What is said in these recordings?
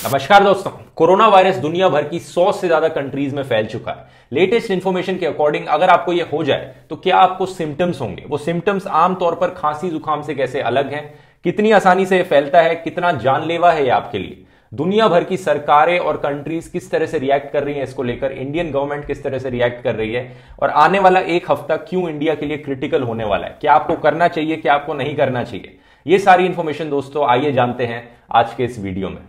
नमस्कार दोस्तों। Corona virus दुनिया भर की 100 से ज्यादा कंट्रीज में फैल चुका है। लेटेस्ट इंफॉर्मेशन के अकॉर्डिंग अगर आपको यह हो जाए तो क्या आपको सिम्टम्स होंगे। वो सिम्टम्स आमतौर पर खांसी जुकाम से कैसे अलग हैं, कितनी आसानी से फैलता है, कितना जानलेवा है यह आपके लिए, दुनिया भर की सरकारें और कंट्रीज किस तरह से रिएक्ट कर रही हैं इसको लेकर, इंडियन गवर्नमेंट किस तरह से रिएक्ट कर रही है और आने वाला एक हफ्ता क्यों इंडिया के लिए क्रिटिकल होने वाला है, क्या आपको करना चाहिए, क्या आपको नहीं करना चाहिए, ये सारी इंफॉर्मेशन दोस्तों आइए जानते हैं आज के इस वीडियो में।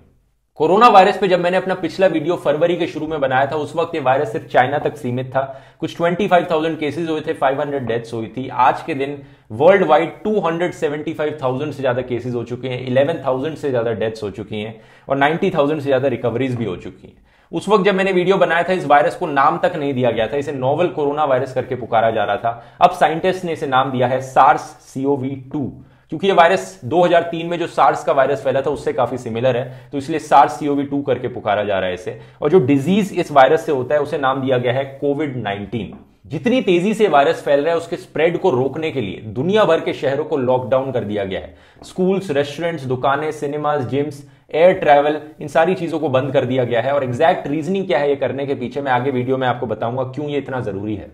कोरोना वायरस पे जब मैंने अपना पिछला वीडियो फरवरी के शुरू में बनाया था उस वक्त ये वायरस सिर्फ चाइना तक सीमित था। कुछ 25,000 केसेस हुए थे, 500 डेथ्स हुई थी। आज के दिन वर्ल्ड वाइड 275,000 से ज्यादा केसेस हो चुके हैं, 11,000 से ज्यादा डेथ्स हो चुकी हैं और 90,000 से ज्यादा रिकवरीज भी हो चुकी हैं। उस वक्त जब मैंने वीडियो बनाया था इस वायरस को नाम तक नहीं दिया गया था, इसे नोवेल कोरोना वायरस करके पुकारा जा रहा था। अब साइंटिस्ट ने इसे नाम दिया है SARS-CoV-2, क्योंकि ये वायरस 2003 में जो सार्स का वायरस फैला था उससे काफी सिमिलर है, तो इसलिए SARS-CoV-2 करके पुकारा जा रहा है इसे। और जो डिजीज इस वायरस से होता है उसे नाम दिया गया है कोविड-19। जितनी तेजी से वायरस फैल रहा है उसके स्प्रेड को रोकने के लिए दुनिया भर के शहरों को लॉकडाउन कर दिया गया है। स्कूल्स, रेस्टोरेंट्स, दुकानें, सिनेमाज, जिम्स, एयर ट्रैवल, इन सारी चीजों को बंद कर दिया गया है। और एग्जैक्ट रीजनिंग क्या है ये करने के पीछे मैं आगे वीडियो में आपको बताऊंगा क्यों ये इतना जरूरी है।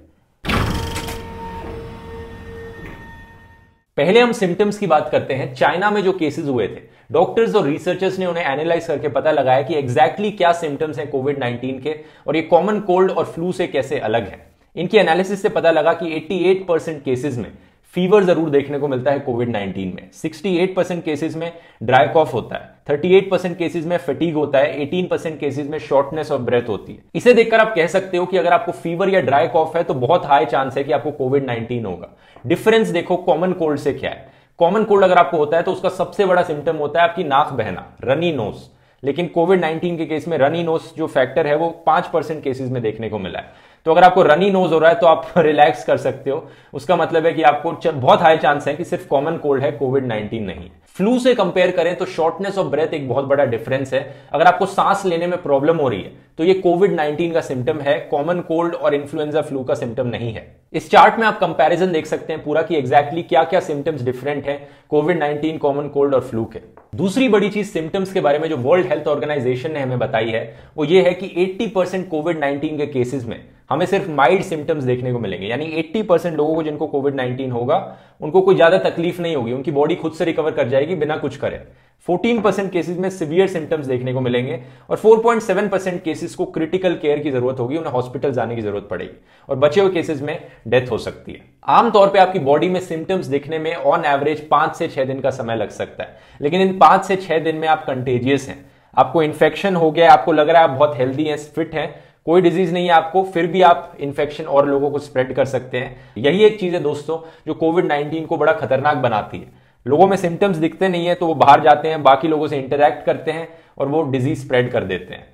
पहले हम सिम्टम्स की बात करते हैं। चाइना में जो केसेस हुए थे, डॉक्टर्स और रिसर्चर्स ने उन्हें एनालाइज करके पता लगाया कि एग्जैक्टली क्या सिम्टम्स हैं कोविड-19 के और ये कॉमन कोल्ड और फ्लू से कैसे अलग हैं। इनकी एनालिसिस से पता लगा कि 88% केसेस में फीवर जरूर देखने को मिलता है कोविड-19 में, 68% केसेस में ड्राई कॉफ होता है, 38% केसेस में फटीग होता है, 18% केसेस में शॉर्टनेस ऑफ ब्रेथ होती है। इसे देखकर आप कह सकते हो कि अगर आपको फीवर या ड्राई कॉफ है तो बहुत हाई चांस है कि आपको कोविड-19 होगा। डिफरेंस देखो कॉमन कोल्ड से क्या है। कॉमन कोल्ड अगर आपको होता है तो उसका सबसे बड़ा सिम्टम होता है आपकी नाक बहना, रनी नोज। लेकिन कोविड-19 के केस में रनी नोज जो फैक्टर है वो 5% केसेस में देखने को मिला है। तो अगर आपको रनी नोज हो रहा है तो आप रिलैक्स कर सकते हो, उसका मतलब है कि आपको बहुत हाई चांस है कि सिर्फ कॉमन कोल्ड है, कोविड-19 नहीं। फ्लू से कंपेयर करें तो शॉर्टनेस ऑफ ब्रेथ एक बहुत बड़ा डिफरेंस है। अगर आपको सांस लेने में प्रॉब्लम हो रही है तो ये कोविड-19 का सिम्टम है, कॉमन कोल्ड और इन्फ्लुएंजा फ्लू का सिम्टम नहीं है। इस चार्ट में आप कंपैरिजन देख सकते हैं पूरा कि एग्जैक्टली क्या क्या सिम्टम्स डिफरेंट है कोविड-19, कॉमन कोल्ड और फ्लू के। दूसरी बड़ी चीज सिम्टम्स के बारे में जो वर्ल्ड हेल्थ ऑर्गेनाइजेशन ने हमें बताई है वो ये है कि 80% कोविड-19 के केसेस में हमें सिर्फ माइल्ड सिम्टम्स देखने को मिलेंगे। यानी 80% लोगों को जिनको कोविड-19 होगा उनको कोई ज्यादा तकलीफ नहीं होगी, उनकी बॉडी खुद से रिकवर कर जाएगी बिना कुछ करे। 14% केसेस में सिवियर सिम्टम्स देखने को मिलेंगे और 4.7% केसेस को क्रिटिकल केयर की जरूरत होगी, उन्हें हॉस्पिटल जाने की जरूरत पड़ेगी और बचे हुए केसेस में डेथ हो सकती है। आमतौर पे आपकी बॉडी में सिम्टम्स दिखने में ऑन एवरेज 5 से 6 दिन का समय लग सकता है, लेकिन इन 5 से 6 दिन में आप कंटेजियस हैं, आपको इन्फेक्शन हो गया, आपको लग रहा है आप बहुत हेल्दी हैं, फिट हैं, कोई डिजीज नहीं है आपको, फिर भी आप इन्फेक्शन और लोगों को स्प्रेड कर सकते हैं। यही एक चीज है दोस्तों जो कोविड-19 को बड़ा खतरनाक बनाती है। लोगों में सिम्टम्स दिखते नहीं है तो वो बाहर जाते हैं, बाकी लोगों से इंटरैक्ट करते हैं और वो डिजीज स्प्रेड कर देते हैं।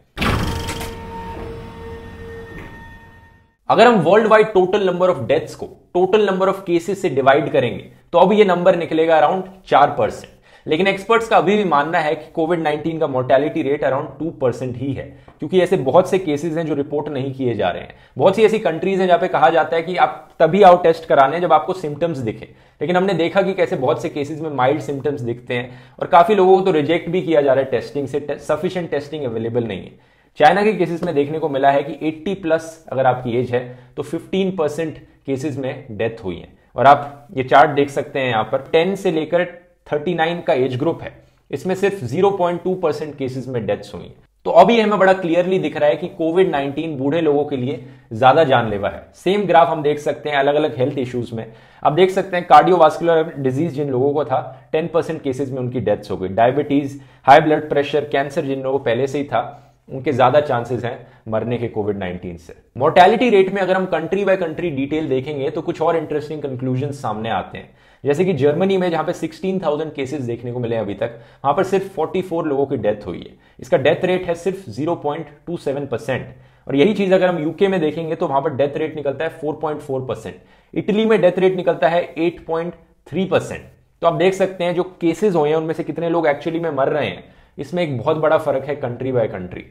अगर हम world wide total number of deaths को टोटल नंबर ऑफ केसेस से डिवाइड करेंगे तो अब ये नंबर निकलेगा अराउंड 4%। लेकिन एक्सपर्ट्स का अभी भी मानना है कि कोविड-19 का मोर्टेलिटी रेट अराउंड 2% ही है, क्योंकि ऐसे बहुत से केसेस हैं जो रिपोर्ट नहीं किए जा रहे हैं। बहुत सी ऐसी कंट्रीज हैं जहां पे कहा जाता है कि आप तभी आओ टेस्ट कराने जब आपको सिम्टम्स दिखे, लेकिन हमने देखा कि कैसे बहुत से केसेस में माइल्ड सिम्टम्स दिखते हैं और काफी लोगों को तो रिजेक्ट भी किया जा रहा है टेस्टिंग से, सफिशिएंट टेस्टिंग अवेलेबल नहीं है। चाइना के केसेस में देखने को मिला है कि 80+ अगर आपकी एज है तो 15% केसेस में डेथ हुई है। और आप ये चार्ट देख सकते हैं, यहां पर 10 से लेकर 39 का एज ग्रुप है, इसमें सिर्फ 0.2% केसेस में डेथ्स हुई। तो अभी हमें बड़ा क्लियरली दिख रहा है कि कोविड-19 बूढ़े लोगों के लिए ज्यादा जानलेवा है। सेम ग्राफ हम देख सकते हैं अलग अलग हेल्थ इश्यूज में। आप देख सकते हैं कार्डियोवास्कुलर डिजीज जिन लोगों को था 10% केसेस में उनकी डेथ्स हो गई। Diabetes, high blood pressure, cancer जिन लोगों को पहले से ही था उनके ज्यादा चांसेस हैं मरने के कोविड-19 से। मोर्टेलिटी रेट में अगर हम कंट्री बाय कंट्री डिटेल देखेंगे तो कुछ और इंटरेस्टिंग कंक्लूजन्स सामने आते हैं। जैसे कि जर्मनी में जहां पे 16,000 केसेस देखने को मिले अभी तक, वहां पर सिर्फ 44 लोगों की डेथ हुई है। इसका डेथ रेट है सिर्फ 0.27%। और यही चीज अगर हम यूके में देखेंगे तो वहां पर डेथ रेट निकलता है 4.4%। इटली में डेथ रेट निकलता है 8.3%। तो आप देख सकते हैं जो केसेस हुए हैं उनमें से कितने लोग एक्चुअली में मर रहे हैं, इसमें एक बहुत बड़ा फर्क है कंट्री बाय कंट्री।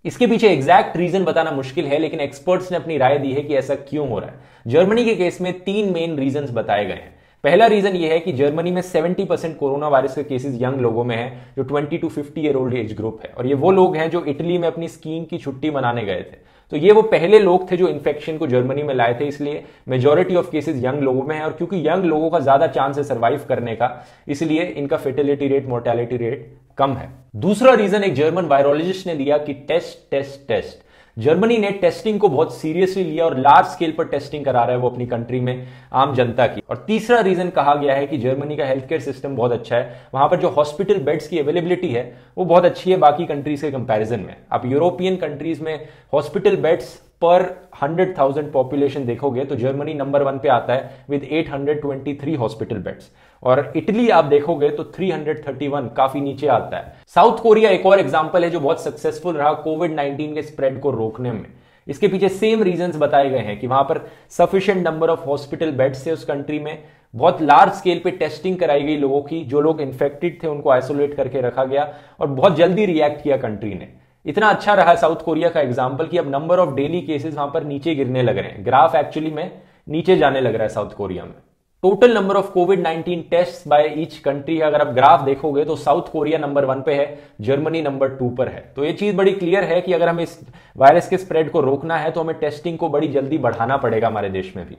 इसके पीछे एग्जैक्ट रीजन बताना मुश्किल है, लेकिन एक्सपर्ट्स ने अपनी राय दी है कि ऐसा क्यों हो रहा है। जर्मनी के केस में 3 मेन रीजंस बताए गए हैं। पहला रीजन ये है कि जर्मनी में 70% कोरोना वायरस के केसेस यंग लोगों में हैं, जो 20 to 50 year old age group है, और ये वो लोग हैं जो इटली में अपनी स्कीइंग की छुट्टी मनाने गए थे। तो ये वो पहले लोग थे जो इन्फेक्शन को जर्मनी में लाए थे, इसलिए मेजॉरिटी ऑफ केसेस यंग लोगों में है। और क्योंकि यंग लोगों का ज्यादा चांस है सर्वाइव करने का, इसलिए इनका फेर्टिलिटी रेट, मोर्टेलिटी रेट कम है। दूसरा रीजन एक जर्मन वायरोलॉजिस्ट ने दिया कि टेस्ट टेस्ट टेस्ट। जर्मनी ने टेस्टिंग को बहुत सीरियसली लिया और लार्ज स्केल पर टेस्टिंग करा रहा है वो अपनी कंट्री में आम जनता की। और तीसरा रीजन कहा गया है कि जर्मनी का हेल्थ केयर सिस्टम बहुत अच्छा है, वहां पर जो हॉस्पिटल बेड्स की अवेलेबिलिटी है वो बहुत अच्छी है बाकी कंट्रीज के कंपैरिजन में। आप यूरोपियन कंट्रीज में हॉस्पिटल बेड्स पर 100,000 पॉपुलेशन देखोगे तो जर्मनी नंबर 1 पे आता है विद 823 हॉस्पिटल बेड्स, और इटली आप देखोगे तो 331, काफी नीचे आता है। साउथ कोरिया एक और एग्जांपल है जो बहुत सक्सेसफुल रहा कोविड-19 के स्प्रेड को रोकने में। इसके पीछे सेम रीजंस बताए गए हैं कि वहां पर sufficient number of hospital beds थे उस कंट्री में, बहुत लार्ज स्केल पे टेस्टिंग कराई गई लोगों की, जो लोग इन्फेक्टेड थे उनको आइसोलेट करके रखा गया और बहुत जल्दी रिएक्ट किया कंट्री ने। इतना अच्छा रहा साउथ कोरिया का एग्जांपल कि अब नंबर ऑफ डेली केसेस वहां पर नीचे गिरने लग रहे हैं, ग्राफ एक्चुअली में नीचे जाने लग रहा है साउथ कोरिया में। टोटल नंबर ऑफ कोविड-19 टेस्ट बाय ईच कंट्री, अगर आप ग्राफ देखोगे तो साउथ कोरिया नंबर 1 पे है, जर्मनी नंबर 2 पर है। तो ये चीज बड़ी क्लियर है कि अगर हमें इस वायरस के स्प्रेड को रोकना है तो हमें टेस्टिंग को बड़ी जल्दी बढ़ाना पड़ेगा हमारे देश में भी।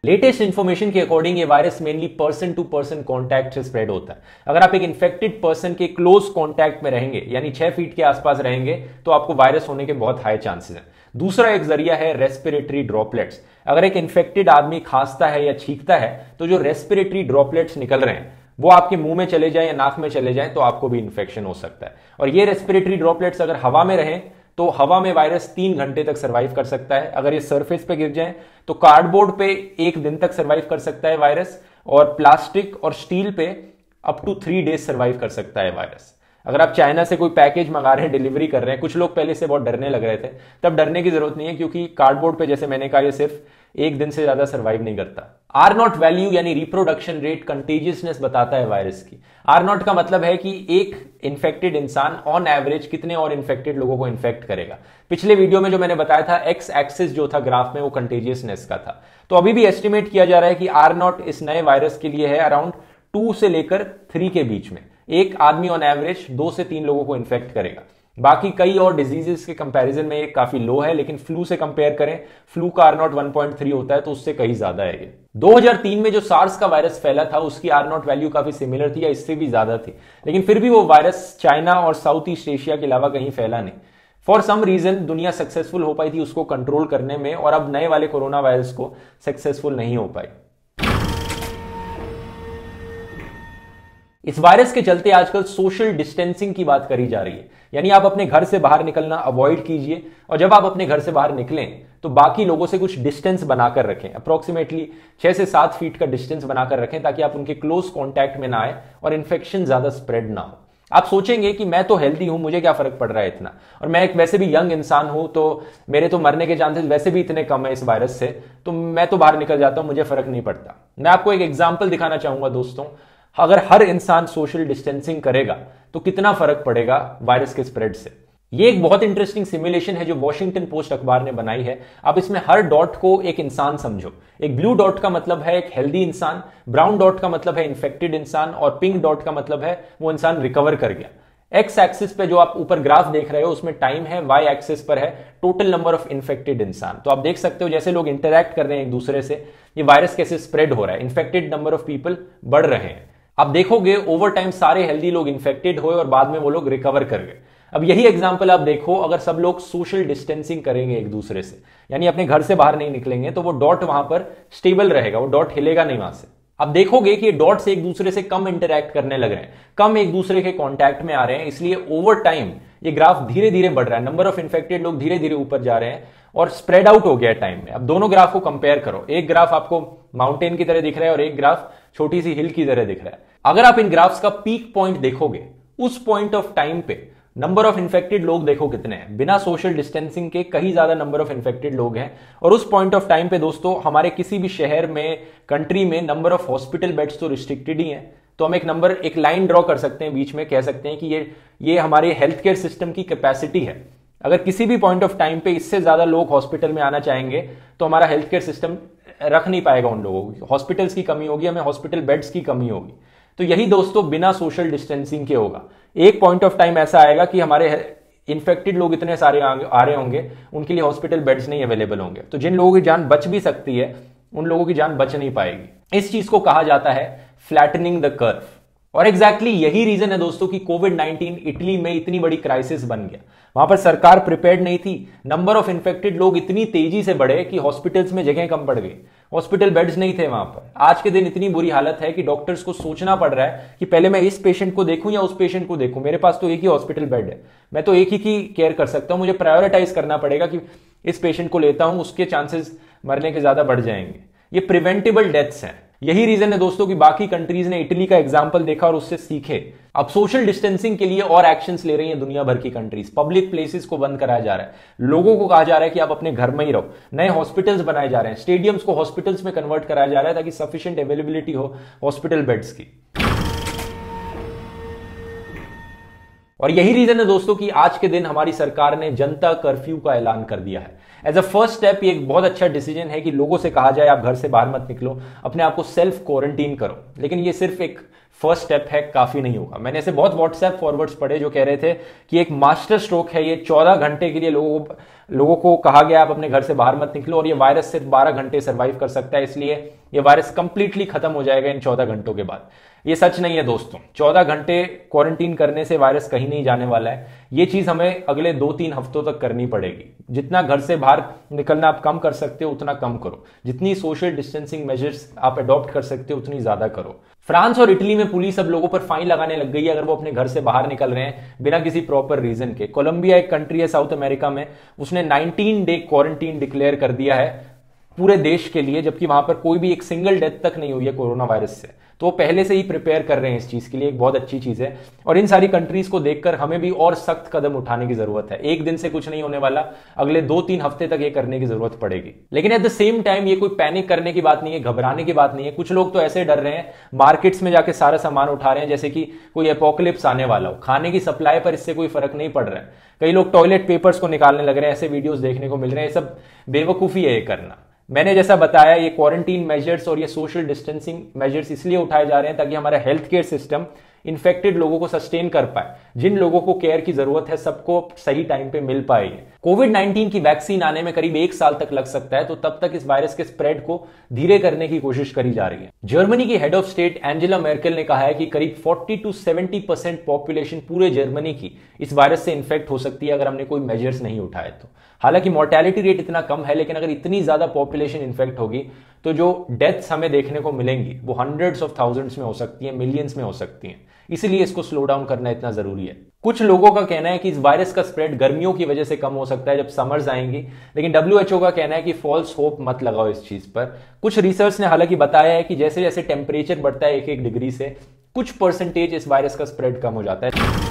लेटेस्ट इंफॉर्मेशन के अकॉर्डिंग ये virus mainly person to person contact से स्प्रेड होता है। अगर आप एक इन्फेक्टेड पर्सन के क्लोज कॉन्टैक्ट में रहेंगे, यानी 6 फीट के आसपास रहेंगे, तो आपको वायरस होने के बहुत हाई चांसेस हैं। दूसरा एक जरिया है रेस्पिरेटरी ड्रॉपलेट्स। अगर एक इन्फेक्टेड आदमी खांसता है या छींकता है तो जो रेस्पिरेटरी ड्रॉपलेट्स निकल रहे हैं वो आपके मुंह में चले जाए या नाक में चले जाए तो आपको भी इन्फेक्शन हो सकता है। और ये रेस्पिरेटरी ड्रॉपलेट्स अगर हवा में रहें तो हवा में वायरस 3 घंटे तक सर्वाइव कर सकता है। अगर ये सरफेस पे गिर जाए तो कार्डबोर्ड पे 1 दिन तक सर्वाइव कर सकता है वायरस, और प्लास्टिक और स्टील पे अप टू 3 डेज सर्वाइव कर सकता है वायरस। अगर आप चाइना से कोई पैकेज मंगा रहे हैं, डिलीवरी कर रहे हैं, कुछ लोग पहले से बहुत डरने लग रहे थे, तब डरने की जरूरत नहीं है, क्योंकि कार्डबोर्ड पे जैसे मैंने कहा ये सिर्फ 1 दिन से ज्यादा सर्वाइव नहीं करता। R0 वैल्यू यानी रिप्रोडक्शन रेट कंटेजियसनेस बताता है वायरस की। R0 का मतलब है कि एक इन्फेक्टेड इंसान ऑन एवरेज कितने और इन्फेक्टेड लोगों को इन्फेक्ट करेगा। पिछले वीडियो में जो मैंने बताया था एक्स एक्सिस जो था ग्राफ में वो कंटेजियसनेस का था। तो अभी भी एस्टिमेट किया जा रहा है कि R0 इस नए वायरस के लिए है अराउंड 2 से लेकर 3 के बीच में। एक आदमी ऑन एवरेज 2 से 3 लोगों को इन्फेक्ट करेगा। बाकी कई और डिजीजेस के कंपैरिजन में ये काफी लो है, लेकिन फ्लू से कंपेयर करें, फ्लू का R0 1.3 होता है तो उससे कहीं ज्यादा है ये। 2003 में जो सार्स का वायरस फैला था उसकी R0 वैल्यू काफी सिमिलर थी या इससे भी ज्यादा थी, लेकिन फिर भी वो वायरस चाइना और साउथ ईस्ट एशिया के अलावा कहीं फैला नहीं। फॉर सम रीजन दुनिया सक्सेसफुल हो पाई थी उसको कंट्रोल करने में, और अब नए वाले कोरोना वायरस को सक्सेसफुल नहीं हो पाई। इस वायरस के चलते आजकल सोशल डिस्टेंसिंग की बात करी जा रही है, यानी आप अपने घर से बाहर निकलना अवॉइड कीजिए, और जब आप अपने घर से बाहर निकलें तो बाकी लोगों से कुछ डिस्टेंस बनाकर रखें, अप्रोक्सीमेटली 6 से 7 फीट का डिस्टेंस बनाकर रखें, ताकि आप उनके क्लोज कॉन्टैक्ट में ना आए और इन्फेक्शन ज्यादा स्प्रेड ना हो। आप सोचेंगे कि मैं तो हेल्दी हूं, मुझे क्या फर्क पड़ रहा है इतना, और मैं एक वैसे भी यंग इंसान हूं तो मेरे तो मरने के चांसेस वैसे भी इतने कम है इस वायरस से, तो मैं तो बाहर निकल जाता हूं, मुझे फर्क नहीं पड़ता। मैं आपको एक एग्जाम्पल दिखाना चाहूंगा दोस्तों, अगर हर इंसान सोशल डिस्टेंसिंग करेगा तो कितना फर्क पड़ेगा वायरस के स्प्रेड से। ये एक बहुत इंटरेस्टिंग सिमुलेशन है जो वॉशिंगटन पोस्ट अखबार ने बनाई है। आप इसमें हर डॉट को एक इंसान समझो। एक ब्लू डॉट का मतलब है एक हेल्दी इंसान, ब्राउन डॉट का मतलब है इन्फेक्टेड इंसान, और पिंक डॉट का मतलब है वो इंसान रिकवर कर गया। एक्स एक्सिस पे जो आप ऊपर ग्राफ देख रहे हो उसमें टाइम है, वाई एक्सिस पर है टोटल नंबर ऑफ इन्फेक्टेड इंसान। तो आप देख सकते हो जैसे लोग इंटरैक्ट कर रहे हैं एक दूसरे से, ये वायरस कैसे स्प्रेड हो रहा है, इन्फेक्टेड नंबर ऑफ पीपल बढ़ रहे हैं। आप देखोगे ओवर टाइम सारे हेल्दी लोग इन्फेक्टेड हुए और बाद में वो लोग रिकवर कर गए। अब यही एग्जांपल आप देखो, अगर सब लोग सोशल डिस्टेंसिंग करेंगे एक दूसरे से, यानी अपने घर से बाहर नहीं निकलेंगे, तो वो डॉट वहां पर स्टेबल रहेगा, वो डॉट हिलेगा नहीं वहां से। आप देखोगे कि ये डॉट्स एक दूसरे से कम इंटरैक्ट करने लग रहे हैं, कम एक दूसरे के कांटेक्ट में आ रहे हैं, इसलिए ओवर टाइम ये ग्राफ धीरे धीरे बढ़ रहा है, नंबर ऑफ इन्फेक्टेड लोग धीरे धीरे ऊपर जा रहे हैं और स्प्रेड आउट हो गया टाइम में। अब दोनों ग्राफ को कंपेयर करो, एक ग्राफ आपको माउंटेन की तरह दिख रहा है और एक ग्राफ छोटी सी हिल की तरह दिख रहा है। अगर आप इन ग्राफ्स का पीक पॉइंट देखोगे, उस पॉइंट ऑफ टाइम पे नंबर ऑफ इन्फेक्टेड लोग देखो कितने हैं, बिना सोशल डिस्टेंसिंग के कहीं ज्यादा नंबर ऑफ इन्फेक्टेड लोग हैं। और उस पॉइंट ऑफ टाइम पे दोस्तों हमारे किसी भी शहर में, कंट्री में नंबर ऑफ हॉस्पिटल बेड्स तो रिस्ट्रिक्टेड ही है। तो हम एक लाइन ड्रॉ कर सकते हैं बीच में, कह सकते हैं कि ये हमारे हेल्थ केयर सिस्टम की कैपेसिटी है। अगर किसी भी पॉइंट ऑफ टाइम पे इससे ज्यादा लोग हॉस्पिटल में आना चाहेंगे तो हमारा हेल्थ केयर सिस्टम रख नहीं पाएगा उन लोगों को, हॉस्पिटल्स की कमी होगी, हमें हॉस्पिटल बेड्स की कमी होगी। तो यही दोस्तों बिना सोशल डिस्टेंसिंग के होगा। एक पॉइंट ऑफ टाइम ऐसा आएगा कि हमारे इन्फेक्टेड लोग इतने सारे आ रहे होंगे, उनके लिए हॉस्पिटल बेड्स नहीं अवेलेबल होंगे, तो जिन लोगों की जान बच भी सकती है उन लोगों की जान बच नहीं पाएगी। इस चीज को कहा जाता है फ्लैटनिंग द कर्व। और एग्जैक्टली यही रीजन है दोस्तों कि कोविड-19 इटली में इतनी बड़ी क्राइसिस बन गया। वहां पर सरकार प्रिपेयर्ड नहीं थी, नंबर ऑफ इन्फेक्टेड लोग इतनी तेजी से बढ़े कि हॉस्पिटल्स में जगह कम पड़ गई, हॉस्पिटल बेड्स नहीं थे वहां पर। आज के दिन इतनी बुरी हालत है कि डॉक्टर्स को सोचना पड़ रहा है कि पहले मैं इस पेशेंट को देखूं या उस पेशेंट को देखूं, मेरे पास तो एक ही हॉस्पिटल बेड है, मैं तो एक ही की केयर कर सकता हूं, मुझे प्रायोरिटाइज करना पड़ेगा कि इस पेशेंट को लेता हूं, उसके चांसेस मरने के ज्यादा बढ़ जाएंगे। ये प्रिवेंटेबल डेथ्स हैं। यही रीजन है दोस्तों कि बाकी कंट्रीज ने इटली का एग्जांपल देखा और उससे सीखे। अब सोशल डिस्टेंसिंग के लिए और एक्शंस ले रही हैं दुनिया भर की कंट्रीज। पब्लिक प्लेसेस को बंद कराया जा रहा है, लोगों को कहा जा रहा है कि आप अपने घर में ही रहो, नए हॉस्पिटल्स बनाए जा रहे हैं, स्टेडियम्स को हॉस्पिटल्स में कन्वर्ट कराया जा रहा है ताकि सफिशिएंट अवेलेबिलिटी हो हॉस्पिटल बेड्स की। और यही रीजन है दोस्तों कि आज के दिन हमारी सरकार ने जनता कर्फ्यू का ऐलान कर दिया है। एज अ फर्स्ट स्टेप ये एक बहुत अच्छा डिसीजन है कि लोगों से कहा जाए आप घर से बाहर मत निकलो, अपने आप को सेल्फ क्वारंटीन करो। लेकिन ये सिर्फ एक फर्स्ट स्टेप है, काफी नहीं होगा। मैंने ऐसे बहुत व्हाट्सएप फॉरवर्ड्स पढ़े जो कह रहे थे कि एक मास्टर स्ट्रोक है ये, 14 घंटे के लिए लोगों को कहा गया आप अपने घर से बाहर मत निकलो और ये वायरस सिर्फ 12 घंटे सर्वाइव कर सकता है, इसलिए ये वायरस कंप्लीटली खत्म हो जाएगा इन 14 घंटों के बाद। ये सच नहीं है दोस्तों, 14 घंटे क्वारंटीन करने से वायरस कहीं नहीं जाने वाला है। ये चीज हमें अगले 2-3 हफ्तों तक करनी पड़ेगी। जितना घर से बाहर निकलना आप कम कर सकते हो उतना कम करो, जितनी सोशल डिस्टेंसिंग मेजर्स आप अडॉप्ट कर सकते हो उतनी ज्यादा करो। फ्रांस और इटली में पुलिस अब लोगों पर फाइन लगाने लग गई है अगर वो अपने घर से बाहर निकल रहे हैं बिना किसी प्रॉपर रीजन के। कोलंबिया एक कंट्री है साउथ अमेरिका में, उसने 19 डे क्वारंटीन डिक्लेयर कर दिया है पूरे देश के लिए, जबकि वहां पर कोई भी एक सिंगल डेथ तक नहीं हुई है कोरोना वायरस से। तो वो पहले से ही प्रिपेयर कर रहे हैं इस चीज के लिए, एक बहुत अच्छी चीज है। और इन सारी कंट्रीज को देखकर हमें भी और सख्त कदम उठाने की जरूरत है। एक दिन से कुछ नहीं होने वाला, अगले 2-3 हफ्ते तक ये करने की जरूरत पड़ेगी। लेकिन एट द सेम टाइम ये कोई पैनिक करने की बात नहीं है, घबराने की बात नहीं है। कुछ लोग तो ऐसे डर रहे हैं, मार्केट्स में जाके सारा सामान उठा रहे हैं जैसे कि कोई एपोकलिप्स आने वाला हो। खाने की सप्लाई पर इससे कोई फर्क नहीं पड़ रहा है। कई लोग टॉयलेट पेपर्स को निकालने लग रहे हैं, ऐसे वीडियोस देखने को मिल रहे हैं। ये सब बेवकूफी है ये करना। मैंने जैसा बताया ये क्वारंटीन मेजर्स और ये सोशल डिस्टेंसिंग मेजर्स इसलिए उठाए जा रहे हैं ताकि हमारा हेल्थ केयर सिस्टम इन्फेक्टेड लोगों को सस्टेन कर पाए। जिन लोगों को केयर की जरूरत है सबको सही टाइम पे मिल पाए। कोविड-19 की वैक्सीन आने में करीब 1 साल तक लग सकता है, तो तब तक इस वायरस के स्प्रेड को धीरे करने की कोशिश करी जा रही है। जर्मनी की हेड ऑफ स्टेट एंजेला मेर्केल ने कहा है कि करीब 40 to 70% पॉपुलेशन पूरे जर्मनी की इस वायरस से इन्फेक्ट हो सकती है अगर हमने कोई मेजर्स नहीं उठाए तो। हालांकि मोर्टेलिटी रेट इतना कम है, लेकिन अगर इतनी ज्यादा पॉपुलेशन इन्फेक्ट होगी तो जो डेथ्स हमें देखने को मिलेंगी वो हंड्रेड्स ऑफ थाउजेंड्स में हो सकती है, मिलियंस में हो सकती हैं। इसीलिए इसको स्लो डाउन करना इतना जरूरी है। कुछ लोगों का कहना है कि इस वायरस का स्प्रेड गर्मियों की वजह से कम हो सकता है जब समर्स आएंगी, लेकिन WHO का कहना है कि फॉल्स होप मत लगाओ इस चीज पर। कुछ रिसर्च ने हालांकि बताया है कि जैसे जैसे टेम्परेचर बढ़ता है 1-1 डिग्री से कुछ परसेंटेज इस वायरस का स्प्रेड कम हो जाता है।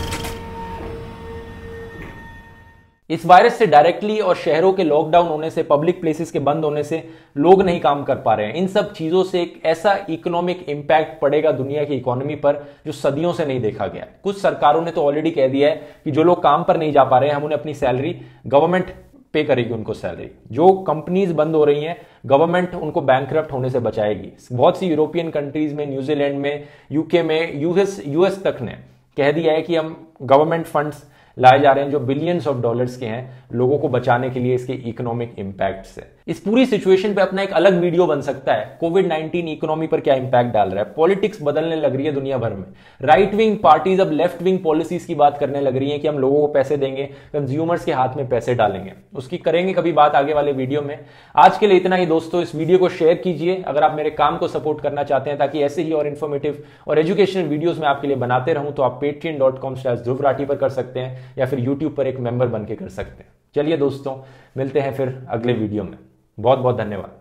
इस वायरस से डायरेक्टली और शहरों के लॉकडाउन होने से, पब्लिक प्लेसेस के बंद होने से लोग नहीं काम कर पा रहे हैं। इन सब चीजों से एक ऐसा इकोनॉमिक इंपैक्ट पड़ेगा दुनिया की इकोनॉमी पर जो सदियों से नहीं देखा गया। कुछ सरकारों ने तो ऑलरेडी कह दिया है कि जो लोग काम पर नहीं जा पा रहे हैं हम उन्हें अपनी सैलरी, गवर्नमेंट पे करेगी उनको सैलरी। जो कंपनीज बंद हो रही हैं गवर्नमेंट उनको बैंकरप्ट होने से बचाएगी। बहुत सी यूरोपियन कंट्रीज में, न्यूजीलैंड में, यूके में, यूएस तक ने कह दिया है कि हम गवर्नमेंट फंड्स लाए जा रहे हैं जो बिलियंस ऑफ डॉलर्स के हैं लोगों को बचाने के लिए इसके इकोनॉमिक इंपैक्ट से। इस पूरी सिचुएशन पे अपना एक अलग वीडियो बन सकता है, कोविड-19 इकोनॉमी पर क्या इंपैक्ट डाल रहा है। पॉलिटिक्स बदलने लग रही है दुनिया भर में। राइट विंग पार्टीज अब लेफ्ट विंग पॉलिसीज की बात करने लग रही है कि हम लोगों को पैसे देंगे, कंज्यूमर्स के हाथ में पैसे डालेंगे। उसकी करेंगे कभी बात आगे वाले वीडियो में। आज के लिए इतना ही दोस्तों। इस वीडियो को शेयर कीजिए अगर आप मेरे काम को सपोर्ट करना चाहते हैं, ताकि ऐसे ही और इन्फॉर्मेटिव और एजुकेशनल वीडियोस मैं आपके लिए बनाते रहूं। तो आप patreon.com/ध्रुव राठी पर कर सकते हैं या फिर यूट्यूब पर एक मेंबर बन के कर सकते हैं। चलिए दोस्तों, मिलते हैं फिर अगले वीडियो में। बहुत बहुत धन्यवाद।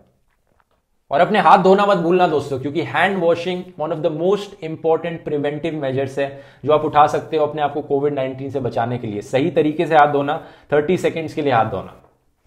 और अपने हाथ धोना मत भूलना दोस्तों, क्योंकि hand washing one of the most important preventive measures है जो आप उठा सकते हो अपने आप को कोविड-19 से बचाने के लिए। सही तरीके से हाथ धोना, 30 सेकेंड्स के लिए हाथ धोना।